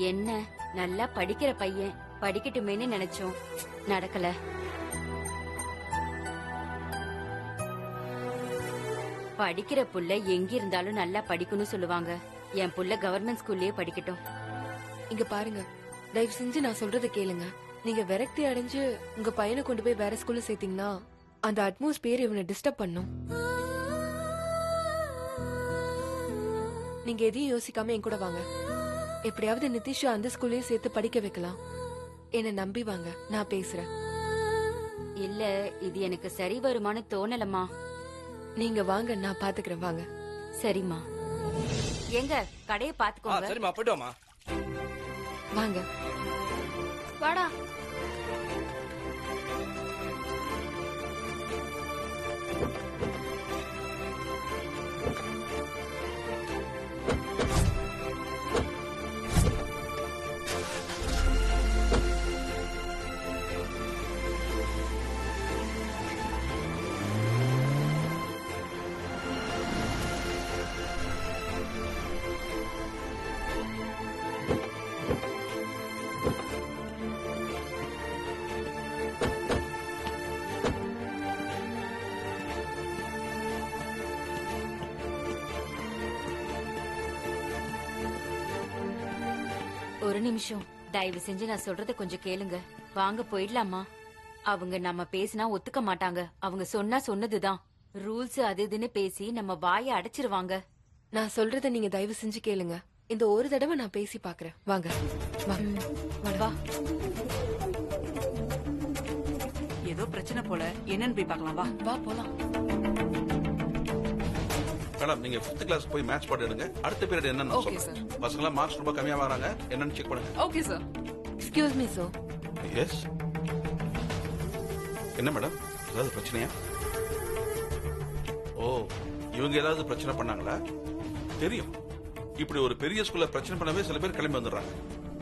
என்ன நல்லா படிக்கிற பையன், படிக்கட்டுமேன்னு நினைச்சோம், நடக்கல. படிக்கிற புள்ள எங்க இருந்தாலும் நல்லா படிக்கணும்னு சொல்லுவாங்க. என் புள்ள கவர்மெண்ட் ஸ்கூல்லயே படிக்கட்டும். இங்க பாருங்க, தயவு செஞ்சு நான் சொல்றத கேளுங்க. நீங்க விரக்தி அடைஞ்சு உங்க பையனை கொண்டு போய் வேற ஸ்கூல்ல சேர்த்தீங்கன்னா அந்த அட்மாஸ்பியர் இவனை டிஸ்டர்ப் பண்ணும். நீங்க எதையும் யோசிக்காம என் கூட வாங்க. எப்படியாவது நிதிஷ் அந்த ஸ்கூல்லயே சேர்த்து படிக்க வைக்கலாம். என்ன நம்பி வாங்க, நான் பேசுறேன். இல்ல, இது எனக்கு சரி வருமானு தோணலம்மா. நீங்க வாங்க, நான் பாத்துக்கிறேன். வாங்க. சரிம்மா. எங்க கடையை பாத்துக்கோங்க. சரிம்மா, போய்ட்டு வாமா. வாங்க. வாடா. ஒரு நிமிஷம், தயவு செஞ்சு நான் சொல்றத கொஞ்சம் கேளுங்க. வாங்க போயிடலாமா? அவங்க நம்ம பேசினா ஒத்துக்க மாட்டாங்க. அவங்க சொன்னா சொன்னதுதான். ரூல்ஸ் அது இதுன்னு பேசி நம்ம வாயை அடைச்சிருவாங்க. நான் சொல்றத நீங்க தயவு செஞ்சு கேளுங்க. இந்த ஒரு தடவை நான் பேசி பாக்குறேன். வாங்க. வா. ஏதோ பிரச்சனை போல, என்னன்னு போய் பார்க்கலாம். வா வா போலாம். மேடம், நீங்க 5th கிளாஸ் போய் மேட்ச் பாட்டு எடுங்க. அடுத்த பீரியட் என்னன்னு சொல்லுங்க. பசங்க மார்க்ஸ் ரொம்ப கம்மியா வராங்க, என்னன்னு செக் பண்ணுங்க. Okay sir. Excuse me sir. Yes. என்ன மேடம், ஏதாவது பிரச்சனையா? ஓ, இவங்க ஏதாவது பிரச்சனை பண்ணாங்களா? தெரியும், இப்படி ஒரு பெரிய ஸ்கூல்ல பிரச்சனை பண்ணவே சில பேர் கிளம்பி வந்துடுறாங்க.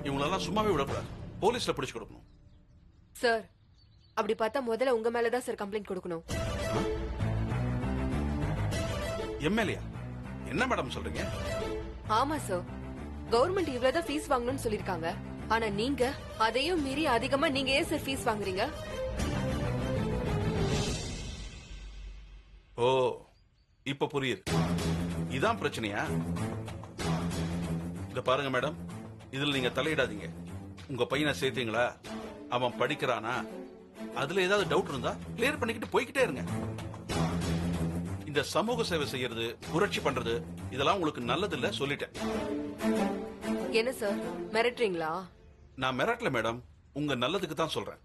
இவங்களெல்லாம் சும்மாவே விடக்கூடாது, போலீஸ்ல பிடிச்சு கொடுக்கணும். சார், அப்படி பார்த்தா முதல்ல உங்க மேலதான் சார் கம்ப்ளைண்ட் கொடுக்கணும். எம்எல்ஏ என்ன மேடம் சொல்றீங்க? ஆமா சார், கவர்மெண்ட் இவ்வளவுதான் ஃபீஸ் வாங்கணும்னு சொல்லிருக்காங்க. ஆனா நீங்க அதையும் மீறி அதிகமா நீங்க ஏன் சார் ஃபீஸ் வாங்குறீங்க? ஓ, இப்ப புரியுது. இதான் பிரச்சனையா? இத பாருங்க மேடம், இதுல நீங்க தலையிடாதீங்க. உங்க பையனை சேர்த்தீங்களா, அவன் படிக்கிறானா, அதுல ஏதாவது டவுட் இருந்தா கிளியர் பண்ணிக்கிட்டு போய்கிட்டே இருங்க. இந்த சமூக சேவை செய்யறது, புரட்சி பண்றது, இதெல்லாம் உங்களுக்கு நல்லது இல்ல சொல்லிட்டேன். என்ன சார் மிரட்டுறீங்களா? நான் மிரட்டல மேடம், உங்க நல்லதுக்கு தான் சொல்றேன்.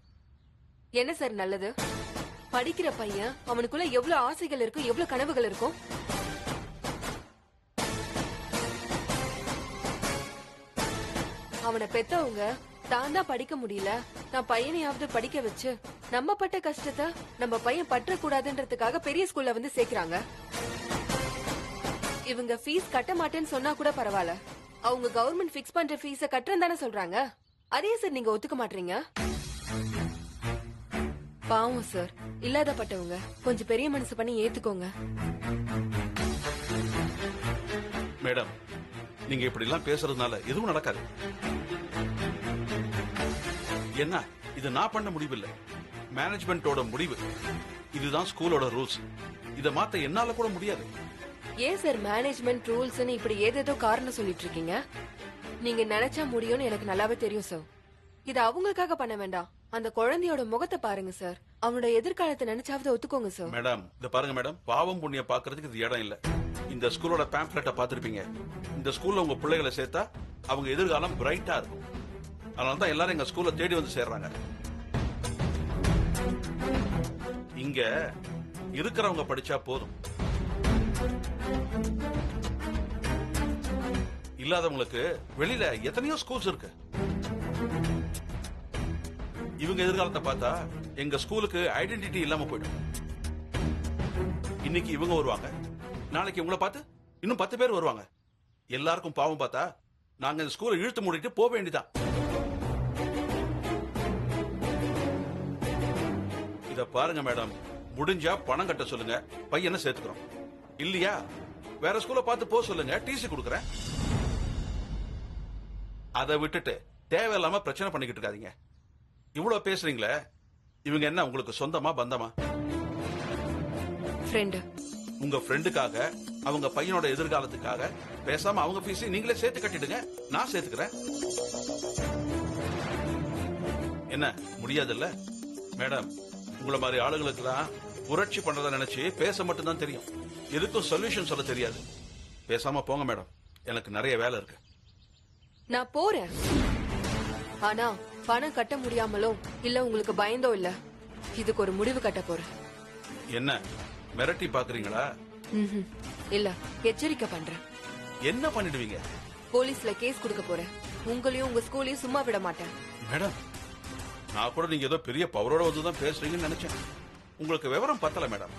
என்ன சார் நல்லது? படிக்கிற பையன், அவனுக்குள்ள எவ்வளவு ஆசைகள் இருக்கும், எவ்வளவு கனவுகள் இருக்கும். அவனை பெத்தவங்க தான் தான் படிக்க முடியல, நான் பையனையாவது படிக்க வச்சு நம்ம பட்ட கஷ்டத்தை நம்ம பையன் பற்ற கூடாதுன்றதுக்காக பெரிய ஸ்கூல்ல வந்து சேர்க்கிறாங்க. இவங்க ஃபீஸ் கட்ட மாட்டேன்னு சொன்னா கூட பரவாயில்ல, அவங்க கவர்மெண்ட் ஃபிக்ஸ் பண்ற ஃபீஸ கட்டுறேன்னு தானே சொல்றாங்க. அதே சார் நீங்க ஒத்துக்க மாட்டீங்க? பாவம் சார், இல்லாதப்பட்டவங்க கொஞ்சம் பெரிய மனசு பண்ணி ஏத்துக்கோங்க. மேடம், நீங்க இப்படி எல்லாம் பேசுறதுனால எதுவும் நடக்காது. என்ன, இது நான் பண்ண முடிவு இல்ல, மேனேஜ்மெண்டோட முடிவு. இதுதான் ஸ்கூலோட ரூல்ஸ். இத மாத்த என்னால கூட முடியாது. ஏன் சார் மேனேஜ்மெண்ட் ரூல்ஸ் இப்படி ஏதேதோ காரணம் சொல்லிட்டு இருக்கீங்க? நீங்க நினைச்சா முடியும்னு எனக்கு நல்லாவே தெரியும் சார். இது அவங்களுக்காக பண்ண வேண்டாம், அந்த குழந்தையோட முகத்தை பாருங்க சார். அவனோட எதிர்காலத்தை நினைச்சாவது ஒத்துக்கோங்க சார். மேடம், இத பாருங்க மேடம், பாவம் புண்ணிய பாக்குறதுக்கு இது இடம் இல்ல. இந்த ஸ்கூலோட பேம்ப்ளெட்டை பாத்திருப்பீங்க. இந்த ஸ்கூல்ல உங்க பிள்ளைகளை சேர்த்தா அவங்க எதிர்காலம் பிரைட்டா இருக்கும். அதனாலதான் எல்லாரும் எங்க ஸ்கூல்ல தேடி வந்து சேர்றாங்க. இங்க இருக்கிறவங்க படிச்சா போதும், இல்லாதவங்களுக்கு வெளியில எத்தனையோ ஸ்கூல்ஸ் இருக்கு. இவங்க எதிர்காலத்தை பார்த்தா எங்க ஸ்கூலுக்கு ஐடென்டிட்டி இல்லாம போயிடும். இன்னைக்கு இவங்க வருவாங்க, நாளைக்கு உங்களை பார்த்து இன்னும் 10 பேர் வருவாங்க. எல்லாருக்கும் பாவம் பார்த்தா நாங்க இந்த ஸ்கூலை இழுத்து மூடிட்டு போக வேண்டியதான். இத பாருங்க மேடம், முடிஞ்சா பணம் கட்ட சொல்லுங்க, பையனை சேர்த்துக்கிறோம். இல்லையா வேற ஸ்கூலை பார்த்து போக சொல்லுங்க, டிசி கொடுக்கறேன். அதை விட்டுட்டு தேவையில்லாம பிரச்சனை பண்ணிக்கிட்டு இருக்காதீங்க. இவ்வளவு பேசுறீங்களே, இவங்க என்ன உங்களுக்கு சொந்தமா பந்தமா? ஃப்ரெண்டு. உங்க ஃப்ரெண்டுக்காக, அவங்க பையனோட எதிர்காலத்துக்காக பேசாம அவங்க ஃபீஸ் நீங்களே சேர்த்து கட்டிடுங்க, நான் சேர்த்துக்கிறேன். என்ன முடியாதுல்ல மேடம்? உங்களை மாதிரி ஆளுங்களுக்குலாம் புரட்சி பண்றத நினைச்சு பேச மட்டும்தான் தெரியும், எதுக்கும் சொல்யூஷன் சொல்ல தெரியாது. பேசாம போங்க மேடம், எனக்கு நிறைய வேலை இருக்கு. நான் போறேன். ஆனா பணம் கட்ட முடியாமலோ இல்ல உங்களுக்கு பயந்தோ இல்ல, இதுக்கு ஒரு முடிவு கட்ட போறேன். என்ன மிரட்டி பாக்குறீங்களா? ம்ஹும். இல்ல, எச்சரிக்கை பண்றேன். என்ன பண்ணிடுவீங்க? போலீஸ்ல கேஸ் கொடுக்க போறேன். உங்களையும் உங்க ஸ்கூலையும் சும்மா விட மாட்டேன். மேடம், நான் கூட நீங்க ஏதோ பெரிய பவரோட வந்துதான் பேசுறீங்கன்னு நினைச்சேன். உங்களுக்கு விவரம் பத்தல மேடம்.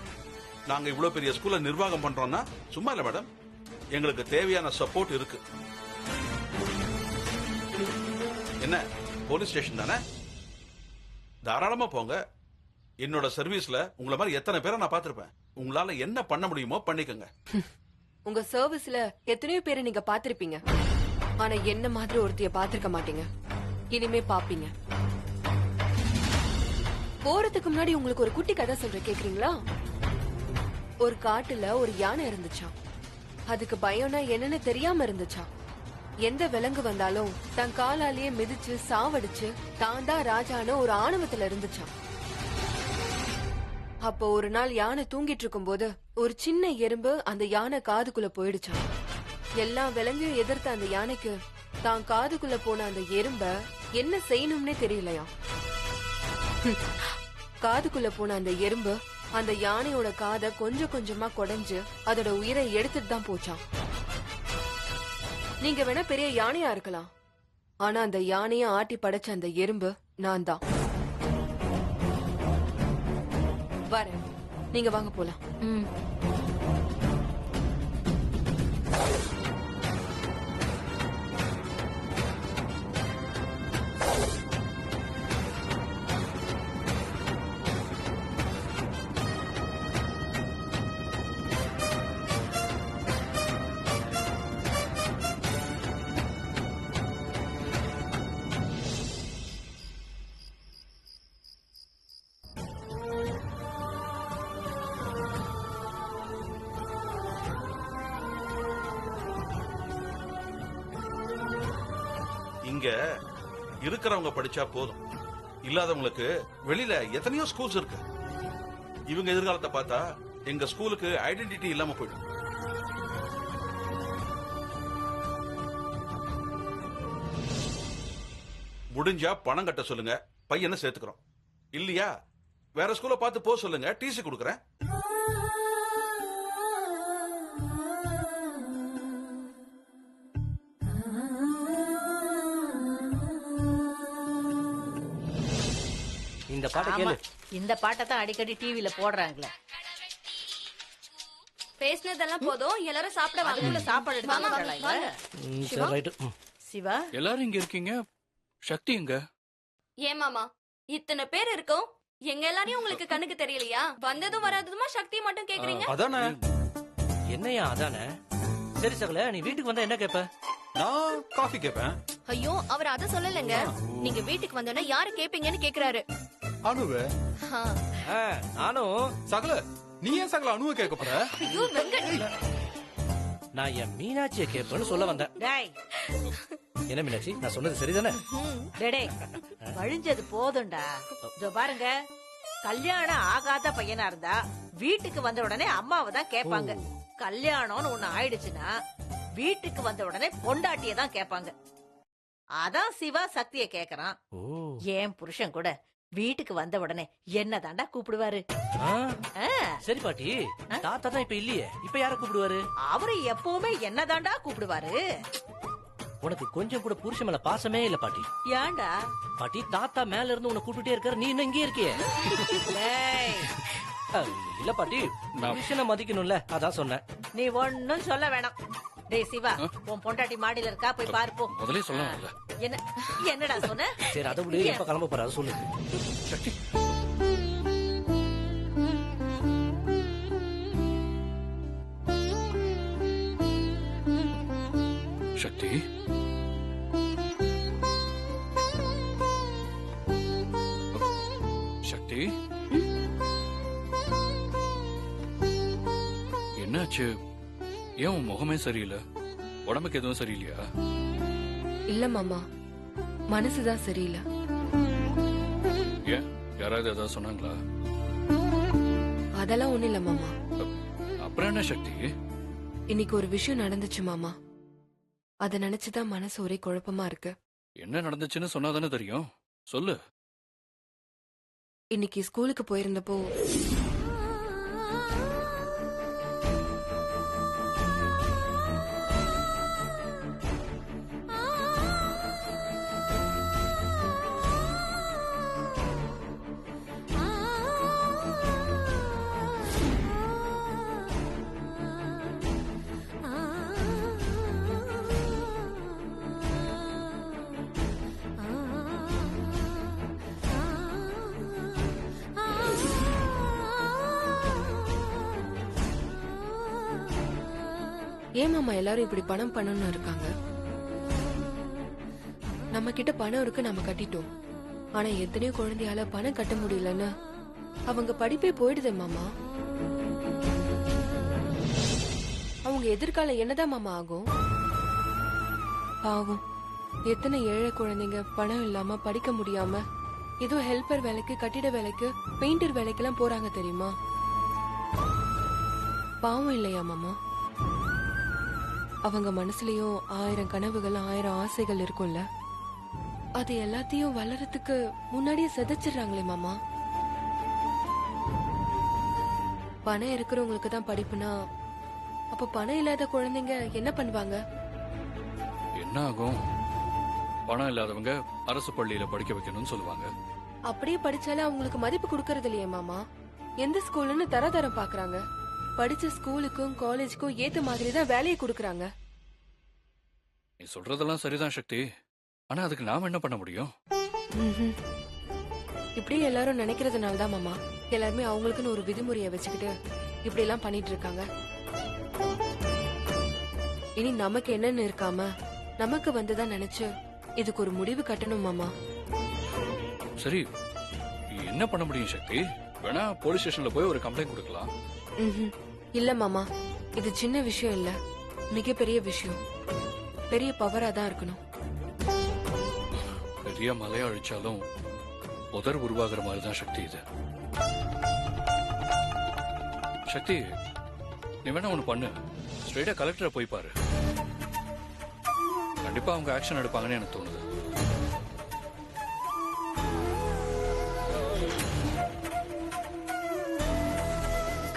நாங்க இவ்வளவு பெரிய ஸ்கூல்ல நிர்வாகம் பண்றோம்னா சும்மா இல்ல மேடம், எங்களுக்கு தேவையான சப்போர்ட் இருக்கு. என்ன போலீஸ் ஸ்டேஷன் தானே, தாராளமா போங்க. என்னோட சர்வீஸ்ல உங்களை மாதிரி எத்தனை பேரை நான் பாத்திருப்பேன். உங்களால என்ன பண்ண முடியுமோ பண்ணிக்கங்க. உங்க சர்வீஸ்ல எத்தனையோ பேரை நீங்க பாத்திருப்பீங்க, ஆனா என்ன மாதிரி ஒருத்தைய பாத்திருக்க மாட்டீங்க. இனிமே பாப்பீங்க. போறதுக்கு முன்னாடி உங்களுக்கு ஒரு குட்டி கதை சொல்றேன், கேக்குறீங்களா? ஒரு காட்டுல ஒரு யானை இருந்துச்சாம். அதுக்கு பயம்னா என்னன்னு தெரியாம இருந்துச்சாம். எந்த விலங்கு வந்தாலும் தன் காலாலேயே மிதிச்சு சாவடிச்சு தான் தான் ராஜான்னு ஒரு ஆணவத்துல இருந்துச்சாம். அப்போ ஒரு நாள் யானை தூங்கிட்டு இருக்கும் போது ஒரு சின்ன எறும்பு அந்த யானை காதுக்குள்ள போயிடுச்சாம். எல்லா விலங்கையும் எதிர்த்த அந்த யானைக்கு தான் காதுக்குள்ள போன அந்த எறும்ப என்ன செய்யணும்னே தெரியலையாம். காதுக்குள்ள போன அந்த எறும்பு அந்த யானையோட காதை கொஞ்சம் கொஞ்சமா குடைஞ்சு அதோட உயிரை எடுத்துட்டு தான் போச்சாம். நீங்க வேணா பெரிய யானையா இருக்கலாம், ஆனா அந்த யானைய ஆட்டி படைச்ச அந்த எறும்பு நான் தான். வரேன், நீங்க வாங்க போலாம். இங்க இருக்கிறவங்க படிச்சா போதும், இல்லாதவங்களுக்கு வெளியில எத்தனையோ ஸ்கூல்ஸ் இருக்கு. இவங்க எதிர்காலத்தை பார்த்தா எங்க ஸ்கூலுக்கு ஐடென்டிட்டி இல்லாம போயிடும். முடிஞ்சா பணம் கட்ட சொல்லுங்க, பையனை சேர்த்துக்கிறோம். இல்லையா வேற ஸ்கூல்ல பார்த்து போக சொல்லுங்க, டிசி கொடுக்கறேன். இந்த பாட்டை கேளு. இந்த பாட்டை தான் அடிக்கடி டிவில போடுறாங்களே. பேசினதெல்லாம் போதும், எல்லாரும் சாப்பிட வாங்க. அதுக்குள்ள சாப்பாடு எடுத்து வந்துடலாம் இவ. சரி, ரைட்டு. சிவா, எல்லாரும் இங்க இருக்கீங்க, சக்தி எங்க? ஏன் மாமா இத்தனை பேர் இருக்கோம், எங்க எல்லாரையும் உங்களுக்கு கண்ணுக்கு தெரியலையா? வந்ததும் வராததுமா சக்தி மட்டும் கேக்குறீங்க. அதானே. என்னையா அதானே? சரி சகல, நீ வீட்டுக்கு வந்தா என்ன கேப்ப? நான் காஃபி கேப்பேன். ஐயோ, அவர் அத சொல்லலங்க. நீங்க வீட்டுக்கு வந்தோன்னா யாரு கேப்பீங்கன்னு கேக்குறாரு. அனுவே. ஆ. நானும் சகல, நீ ஏன் சகல அனுவை கேட்க போற? ஐயோ வெங்கட், நான் என் மீனாட்சியை கேப்பேன்னு சொல்ல வந்தேன். டேய் என்ன மீனாட்சி, நான் சொன்னது சரிதானே? டேய் வழிஞ்சது போதும்டா. இதோ பாருங்க, கல்யாணம் ஆகாத பையனா இருந்தா வீட்டுக்கு வந்த உடனே அம்மாவை தான் கேட்பாங்க. கல்யாணம்னு ஒண்ணு ஆயிடுச்சுன்னா வீட்டுக்கு வந்த உடனே பொண்டாட்டிய தான் கேட்பாங்க. அதான் சிவா சக்திய கேக்குறான். ஏன் புருஷன் கூட வீட்டுக்கு வந்த உடனே என்ன தாண்டா கூப்பிடுவாரு. சரி பாட்டி, தாத்தா தான் இப்ப இல்லையே, இப்ப யார கூப்பிடுவாரு? அவரு எப்பவுமே என்ன தாண்டா கூப்பிடுவாரு. உனக்கு கொஞ்சம் கூட புருஷன் மேல பாசமே இல்ல பாட்டி. ஏன்டா பாட்டி, தாத்தா மேல இருந்து உன்னை கூப்பிட்டே இருக்காரு, நீ இன்னும் இங்கே இருக்கியே. இல்ல பாட்டி, புருஷனை மதிக்கணும்ல, அதான் சொன்னேன். நீ ஒன்னும் சொல்ல வேணாம். டேய் சிவா, உன் பொண்டாட்டி மாடியில இருக்கா, போய் பாருப்போ. முதலே சொல்லலாம்ல. என்ன என்னடா சொன்ன? சரி, அதை விட எப்ப கிளம்ப போற சொல்லு. சக்தி, சக்தி, சக்தி என்னாச்சு? ஏன் உன் முகமே சரியில்லை? உடம்புக்கு எதுவும் சரியில்லையா? இல்ல மாமா, மனசுதான் சரியில்லை. ஏன் யாராவது ஏதாவது சொன்னாங்களா? அதெல்லாம் ஒண்ணு இல்ல மாமா. அப்புறம் என்ன சக்தி? இன்னைக்கு ஒரு விஷயம் நடந்துச்சு மாமா. அத நினைச்சுதான் மனசு ஒரே குழப்பமா இருக்கு. என்ன நடந்துச்சுன்னு சொன்னாதானே தெரியும். சொல்லு. இன்னைக்கு ஸ்கூலுக்கு போயிருந்தப்போ ஏன் மாமா எல்லாரும் இப்படி பணம் பண்ணணும்னு இருக்காங்க? நம்ம கிட்ட பணம் இருக்கு, நம்ம கட்டிட்டோம். ஆனா எத்தனையோ குழந்தையால பணம் கட்ட முடியலன்னு அவங்க படிப்பே போயிடுதே மாமா. அவங்க எதிர்காலம் என்னதான் மாமா ஆகும்? பாவம், எத்தனை ஏழை குழந்தைங்க பணம் இல்லாம படிக்க முடியாம ஏதோ ஹெல்பர் வேலைக்கு, கட்டிட வேலைக்கு, பெயிண்டர் வேலைக்கெல்லாம் போறாங்க தெரியுமா? பாவம் இல்லையா மாமா? அவங்க மனசுலயும் 1000 கனவுகள், 1000 ஆசைகள் இருக்கும்ல. அது எல்லாத்தையும் வளரத்துக்கு முன்னாடியே சிதைச்சிடுறாங்களே மாமா. பணம் இருக்கிறவங்களுக்கு தான் படிப்புனா, அப்ப பணம் இல்லாத குழந்தைங்க என்ன பண்ணுவாங்க? என்ன ஆகும்? பணம் இல்லாதவங்க அரசு பள்ளியில படிக்க வைக்கணும்னு சொல்லுவாங்க. அப்படியே படிச்சாலும் அவங்களுக்கு மதிப்பு கொடுக்கறது இல்லையே மாமா. எந்த ஸ்கூல்னு தரதரம் பாக்குறாங்க. படிச்ச ஸ்கூலுக்கும் காலேஜுக்கும் ஏத்த மாதிரி தான் வேலையை கொடுக்கறாங்க. நீ சொல்றதெல்லாம் சரிதான் சக்தி. ஆனா அதுக்கு நாம என்ன பண்ண முடியும்? இப்படி எல்லாரும் நினைக்கிறதுனால தான் மாமா எல்லாருமே அவங்களுக்குன்னு ஒரு விதிமுறையை வச்சுக்கிட்டு இப்படி எல்லாம் பண்ணிட்டு இருக்காங்க. இனி நமக்கு என்னன்னு இருக்காம நமக்கு வந்துதான் நினைச்சு இதுக்கு ஒரு முடிவு கட்டணும் மாமா. சரி, என்ன பண்ண முடியும் சக்தி? வேணா போலீஸ் ஸ்டேஷன்ல போய் ஒரு கம்ப்ளைண்ட் கொடுக்கலாம். இல்ல மாமா, இது சின்ன விஷயம் இல்ல, மிகப்பெரிய விஷயம். பெரிய பவரா தான் இருக்கணும். பெரிய மலையை அழிச்சாலும் புதர் உருவாகிற மாதிரிதான் சக்தி இது. சக்தி, நீ வேணா ஒண்ணு பண்ணு. ஸ்ட்ரெயிட்டா கலெக்டரை போய் பாரு. கண்டிப்பா அவங்க ஆக்ஷன் எடுப்பாங்கன்னு எனக்கு தோணுது.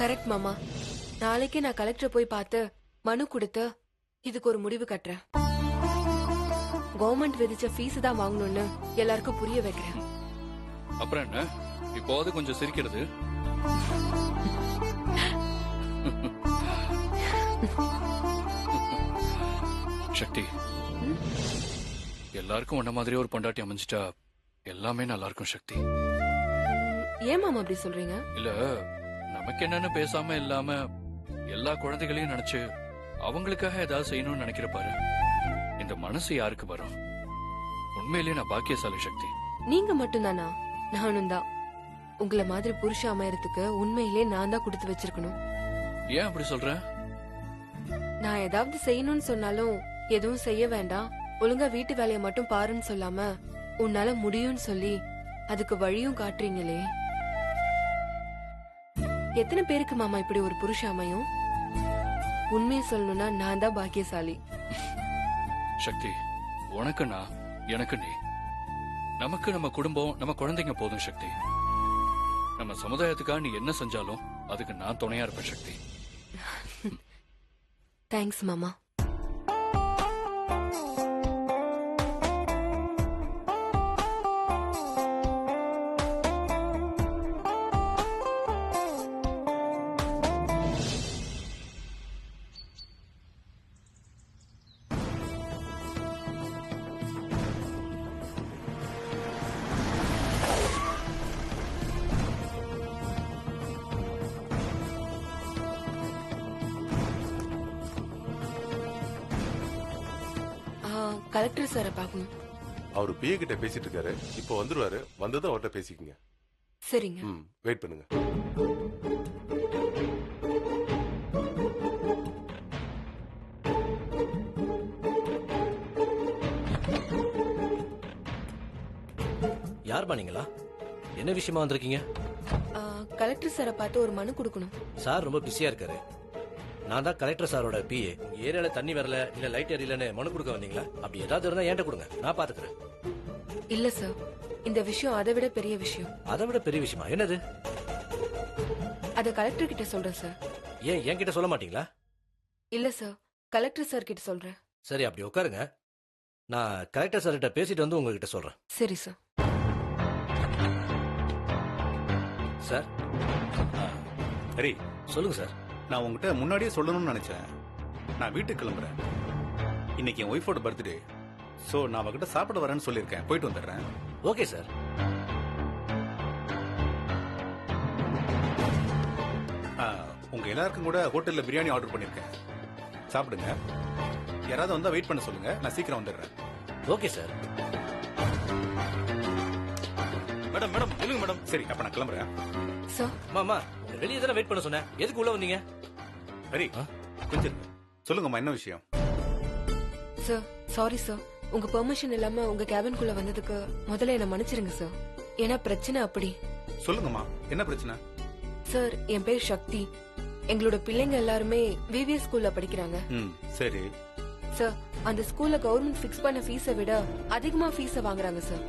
கரெக்ட் மாமா. நாளைக்கு நான் கலெக்டரை போய் பார்த்து மனு கொடுத்து இதுக்கு ஒரு முடிவு கட்டுறேன். கவர்மெண்ட் விதிச்ச ஃபீஸ் தான் வாங்கணும்னு எல்லாருக்கும் புரிய வைக்கிறேன். அப்புறம் என்ன, இப்போது கொஞ்சம் சிரிக்கிறது. சக்தி, எல்லாருக்கும் உன்ன மாதிரி ஒரு பொண்டாட்டி அமைஞ்சிட்டா எல்லாமே நல்லா இருக்கும் சக்தி. ஏன் மாமா அப்படி சொல்றீங்க? இல்ல, நமக்கு என்னன்னு பேசாம இல்லாம எல்லா குழந்தைகளையும் நினைச்சு அவங்களுக்காக ஏதாவது செய்யணும்னு நினைக்கிற பாரு, இந்த மனசு யாருக்கு வரும்? உண்மையிலேயே நான் பாக்கியசாலி சக்தி. நீங்க மட்டும்தானா? நானும் தான். உங்களை மாதிரி புருஷன் அமையறதுக்கு உண்மையிலே நான் தான் கொடுத்து வச்சிருக்கணும். ஏன் அப்படி சொல்ற? நான் ஏதாவது செய்யணும்னு சொன்னாலும் எதுவும் செய்ய வேண்டாம், ஒழுங்கா வீட்டு வேலையை மட்டும் பாருன்னு சொல்லாம உன்னால முடியும்னு சொல்லி அதுக்கு வழியும் காட்டுறீங்களே. எத்தனை பேருக்கு மாமா இப்படி ஒரு புருஷன் அமையும்? உண்மையை சொல்லணும்னா நான் தான் பாக்கியசாலி. சக்தி, உனக்கு நான், எனக்கு நீ, நமக்கு நம்ம குடும்பம், நம்ம குழந்தைங்க போதும் சக்தி. நம்ம சமுதாயத்துக்காக நீ என்ன செஞ்சாலும் அதுக்கு நான் துணையா இருப்பேன் சக்தி. தேங்க்ஸ் மாமா. கலெக்டர் சாரை பார்க்கணும். அவரு பிஏ கிட்ட பேசிட்டு இருக்காரு. இப்போ வந்துருவாரு. வந்ததும் அவர்கிட்ட பேசிக்கங்க. சரிங்க. வெயிட் பண்ணுங்க. யார் பண்ணீங்களா? என்ன விஷயமா வந்திருக்கீங்க? கலெக்டர் சாரை பார்த்து ஒரு மனு கொடுக்கணும். சார் ரொம்ப பிஸியா இருக்காரு. நான் தான் கலெக்டர் சாரோட பிஏ. உங்க ஏரியால தண்ணி வரல இல்ல லைட் எரியலன்னு மனு கொடுக்க வந்தீங்களா? அப்படி ஏதாவது இருந்தா என்கிட்ட கொடுங்க, நான் பாத்துக்கிறேன். இல்ல சார், இந்த விஷயம் அதை விட பெரிய விஷயம். அதை விட பெரிய விஷயமா? என்னது? அத கலெக்டர் கிட்ட சொல்றேன் சார். ஏன் என்கிட்ட சொல்ல மாட்டீங்களா? இல்ல சார், கலெக்டர் சார் கிட்ட சொல்றேன். சரி, அப்படி உட்காருங்க. நான் கலெக்டர் சார் கிட்ட பேசிட்டு வந்து உங்ககிட்ட சொல்றேன். சரி சார். சார் சரி, சொல்லுங்க சார். நான் உங்ககிட்ட முன்னாடியே சொல்லணும்னு நினைச்சேன். நான் வீட்டுக்கு கிளம்புறேன். இன்னைக்கு என் ஒய்ஃபோட பர்த்டே. சோ நான் அவகிட்ட சாப்பிட வரேன்னு சொல்லியிருக்கேன். போயிட்டு வந்துடுறேன். Okay sir. உங்க எல்லாருக்கும் கூட ஹோட்டல்ல பிரியாணி ஆர்டர் பண்ணிருக்கேன். சாப்பிடுங்க. யாராவது வந்தா வெயிட் பண்ண சொல்லுங்க. நான் சீக்கிரம் வந்துடுறேன். Okay sir. மேடம் மேடம் சொல்லுங்க மேடம். சரி, அப்ப நான் கிளம்புறேன். சார், மாமா வெளியே தானே வெயிட் பண்ண சொன்னேன், எதுக்கு உள்ள வந்தீங்க? சரி, கொஞ்சம் சொல்லுங்கம்மா, என்ன விஷயம்? சார் சாரி சார், உங்க பெர்மிஷன் இல்லாம உங்க கேபின்குள்ள வந்ததுக்கு முதல்ல என்ன மன்னிச்சிருங்க சார். ஏன்னா பிரச்சனை அப்படி. சொல்லுங்கம்மா, என்ன பிரச்சனை? சார், என் பேர் சக்தி. எங்களோட பிள்ளைங்க எல்லாருமே விவிஎஸ் ஸ்கூல்ல படிக்கிறாங்க. சரி சார், அந்த ஸ்கூல்ல கவர்மெண்ட் ஃபிக்ஸ் பண்ண ஃபீஸை விட அதிகமா ஃபீஸை வாங்குறாங்க சார்.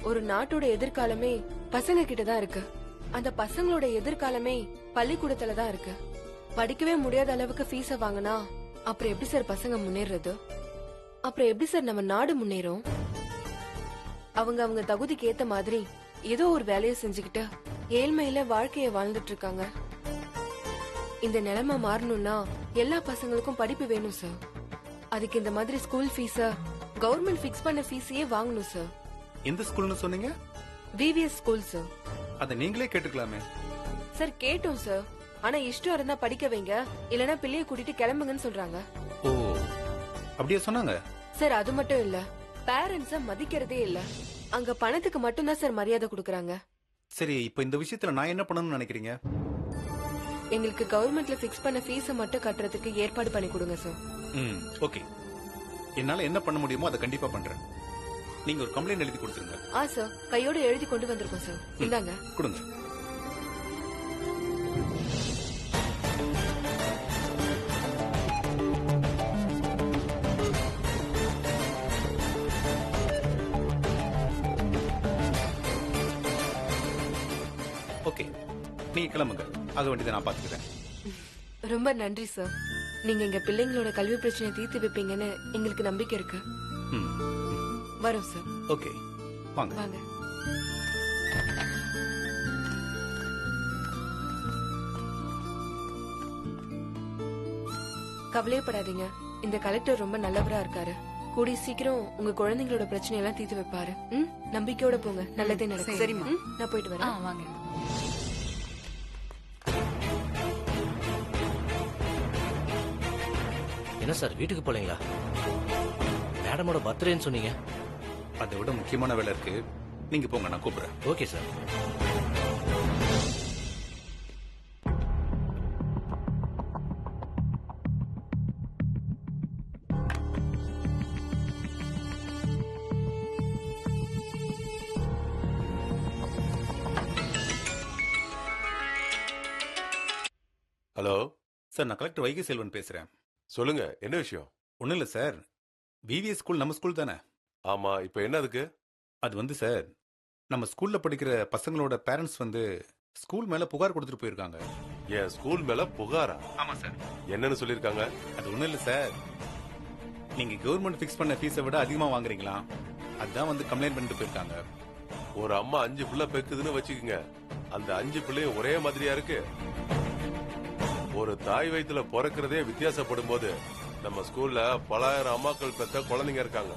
ஒரு நாட்டோட எதிர்காலமே பசங்க கிட்ட தான் இருக்கு. அந்த பசங்களோட எதிர்காலமே பள்ளிக்கூடத்துல தான் இருக்கு. படிக்கவே முடியாத அளவுக்கு ஃபீஸை வாங்கினா அப்புறம் எப்படி சார் பசங்க முன்னேறது? அப்புறம் எப்படி சார் நம்ம நாடு முன்னேறும்? அவங்க தகுதிக்கு ஏத்த மாதிரி ஏதோ ஒரு வேலையை செஞ்சுக்கிட்டு ஏழ்மையில வாழ்க்கைய வாழ்ந்துட்டு இருக்காங்க. இந்த நிலைமை மாறணும்னா எல்லா பசங்களுக்கும் படிப்பு வேணும் சார். அதுக்கு இந்த மாதிரி ஸ்கூல் ஃபீஸ கவர்மெண்ட் ஃபிக்ஸ் பண்ண ஃபீஸையே வாங்கணும் சார். எந்த ஸ்கூல்னு சொன்னீங்க? VVS school sir. அதை நீங்களே கேட்டுக்கலாமே. சார், கேட்டோம் சார். ஆனா இஷ்டம் இருந்தா படிக்க வைங்க, இல்லனா பிள்ளைய கூட்டிட்டு கிளம்புங்கன்னு சொல்றாங்க. ஓ, அப்படியே சொன்னாங்க? சார், அது மட்டும் இல்ல, பேரண்ட்ஸ மதிக்கிறதே இல்ல. அங்க பணத்துக்கு மட்டும் தான் சார் மரியாதை கொடுக்கறாங்க. சரி, இப்போ இந்த விஷயத்துல நான் என்ன பண்ணணும்னு நினைக்கிறீங்க? எங்களுக்கு கவர்மெண்ட்ல ஃபிக்ஸ் பண்ண ஃபீஸ மட்டும் கட்டுறதுக்கு ஏற்பாடு பண்ணி கொடுங்க சார். ஓகே, என்னால என்ன பண்ண முடியுமோ அதை கண்டிப்பா பண்றேன். நீங்க ஒரு கம்ப்ளைண்ட் எழுதி கொடுத்துருங்க. சார், கையோட எழுதி கொண்டு வந்திருக்கோம் சார். இந்தாங்க, கொடுங்க. ஓகே, நீங்க கிளம்புங்க. ஆக வேண்டியதை நான் பாத்துக்கிறேன். ரொம்ப நன்றி சார். நீங்க எங்க பிள்ளைங்களோட கல்வி பிரச்சனை தீர்த்து வைப்பீங்கன்னு எங்களுக்கு நம்பிக்கை இருக்கு. வரோம் சார். ஓகே, வாங்க வாங்க. கவலையப்படாதீங்க, இந்த கலெக்டர் ரொம்ப நல்லவரா இருக்காரு. கூடிய சீக்கிரம் உங்க குழந்தைங்களோட பிரச்சனை எல்லாம் தீர்த்து வைப்பாரு. நம்பிக்கையோட போங்க, நல்லதே நடக்கும். சரிம்மா. நான் போயிட்டு வரேன். வாங்க. என்ன சார், வீட்டுக்கு போலீங்களா? மேடமோட பர்த்டேன்னு சொன்னீங்க. அதை விட முக்கியமான வேலை இருக்கு. நீங்க போங்க, நான் கூப்பிடுறேன். Okay sir. ஹலோ சார், நான் கலெக்டர் வைகை செல்வன் பேசுறேன். சொல்லுங்க, என்ன விஷயம்? ஒன்னும் இல்ல சார், விவிஎஸ் ஸ்கூல் நம்ம ஸ்கூல் தானே? ஆமா, இப்ப என்ன அதுக்கு? அது வந்து சார், நம்ம ஸ்கூல்ல படிக்கிற பசங்களோட பேரண்ட்ஸ் வந்து ஸ்கூல் மேல புகார் கொடுத்துட்டு போயிருக்காங்க. என் ஸ்கூல் மேல புகாரா? ஆமா சார். என்னன்னு சொல்லிருக்காங்க? அது ஒண்ணும் இல்ல சார், நீங்க கவர்மெண்ட் ஃபிக்ஸ் பண்ண ஃபீஸை விட அதிகமா வாங்குறீங்களா, அதான் வந்து கம்ப்ளைண்ட் பண்ணிட்டு போயிருக்காங்க. ஒரு அம்மா 5 பிள்ளை பெக்குதுன்னு வச்சுக்கோங்க. அந்த 5 பிள்ளையும் ஒரே மாதிரியா இருக்கு. ஒரு தாய் வயித்துல பிறக்கிறதே வித்தியாசப்படும் போது நம்ம ஸ்கூல்ல பலாயிரம் அம்மாக்கள் பெத்த குழந்தைங்க இருக்காங்க.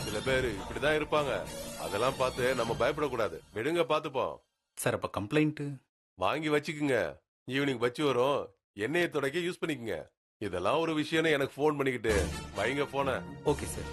சில பேர் இப்படிதான் இருப்பாங்க. அதெல்லாம் பார்த்து நம்ம பயப்படக்கூடாது. விடுங்க, பாத்துப்போம். சார், அப்ப கம்ப்ளைண்ட் வாங்கி வச்சுக்குங்க. ஈவினிங் வச்சு வரும், எண்ணெயை துடைக்க யூஸ் பண்ணிக்கங்க. இதெல்லாம் ஒரு விஷயம்னு எனக்கு போன் பண்ணிக்கிட்டு வைங்க போன. Okay sir.